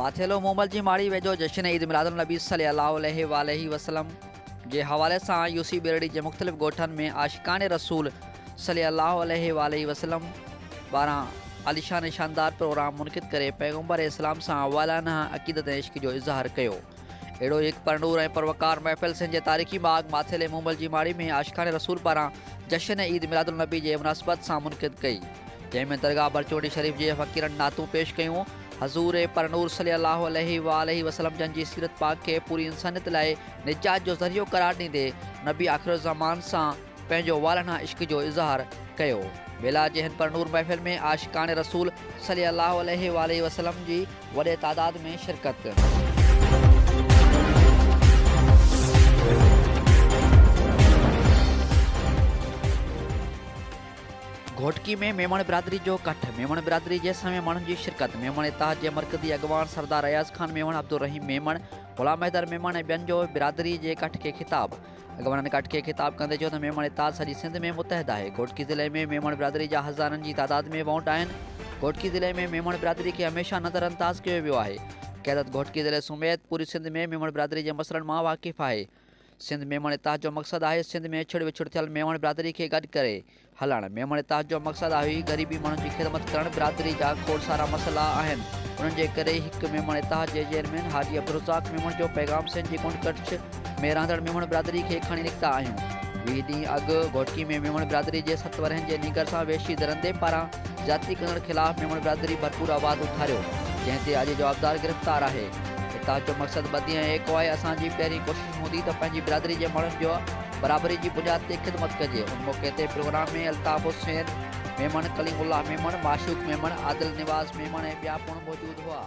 माथेलो मोमल जी माड़ी वेझो जश्न ईदमिलादुलनबी सल्लल्लाहु अलैहि वसल्लम जे हवाले सां यूसी बेरड़ी जे मुख़्तलिफ़ ॻोठनि में आशिकाने रसूल सल्लल्लाहु अलैहि वसल्लम पारां आलिशान शानदार प्रोग्राम मुनक़िद करे पैगम्बर इस्लाम सां वालाना अक़ीदत ऐं इश्क जो इज़हार कयो। अहिड़ो हिकु परनूर ऐं परवकार महफ़िल सिंध जे तारीख़ी बाग़ माथेले मोमल जी माड़ी में आशिकाने रसूल पारां जश्न ईदमिलादुलनबी जे मुनासिबत सां मुनक़िद कई, जंहिंमें दरगाह बरचोटी शरीफ़ जे फ़क़ीरनि नातूं पेश कयूं। हज़ूर परनूर सल्लल्लाहु अलैहि वसल्लम जन जी सीरत पाक के पूरी इंसानियत लाइ निजात जो ज़रियो करार ॾींदे नबी आख़िर ज़मान सां पंहिंजो वालाना इश्क जो इज़हार कयो। मेला जे हिन परनूर महफ़िल में आशिकाने रसूल सल्लल्लाहु अलैहि वसल्लम जी वॾे तादाद में शिरकत। घोटकी में मेमण बिरादरी जो कठ, मेमण बिरादरी जे समय माण्हुनि जी शिरकत। मेमण इतिहाद जे मरकज़ी अॻवान सरदार अयाज़ खान मेमण, अब्दुल रहीम मेमण, ग़ुलाम हैदर मेमण ऐं ॿियनि जो बिरादरी जे कठ खे ख़िताब। अॻवाननि कठ खे ख़िताब कंदे चयो त मेमण इतिहाद सॼी सिंध में मुतहद आहे। घोटकी ज़िले में मेमण बिरादरी जा हज़ारनि जी तादाद में वोट आहिनि। घोटकी ज़िले में मेमण बिरादरी खे हमेशह नज़रअंदाज़ कयो वियो आहे। क़यादत घोटकी ज़िले समेत पूरी सिंध में मेमण बिरादरी जे मसइलनि मां वाक़िफ़ आहे। सिंध मेमण इतिहाद जो मक़सदु आहे सिंध में छिड़ विछुड़ थियल मेमण बिरादरी खे गॾु करे हलणु। मेमण इतिहाद जो मक़सदु आहे ग़रीबी माण्हुनि जी ख़िदमत करणु। बिरादरी जा खोड़ सारा मसइला आहिनि, उन्हनि जे करे हिकु मेमण इतिहाद जे चेयरमैन हाजी अब्दुर्रज़ाक़ मेमण जो पैगाम सिंध जी कुंड कच्छ में रहंदड़ मेमण बिरादरी खे खणी निकिता आहियूं। 20 ॾींहं अॻु घोटकी में मेमण बिरादरी जे 7 वरहनि जे नीगर सां वेशी दरंदे पारां जाती कंदड़ ख़िलाफ़ मेमण बिरादरी भरपूर आवाज़ उथारियो, जंहिं ते अॼु जवाबदार गिरफ़्तार आहे। इतिहाद जो मक़सदु ॿधी ऐं एको आहे। असांजी पहिरीं कोशिशि हूंदी त पंहिंजी बिरादरी जे माण्हुनि जो बराबरी जी बुनियाद ते ख़िदमत कजे। उन मौक़े ते प्रोग्राम में अल्ताफ़ हुसैन मेमण, कलीमुल्लाह मेमण, माशूक मेमण, आदिल निवाज़ मेमण ऐं ॿिया पिणु मौजूदु हुआ।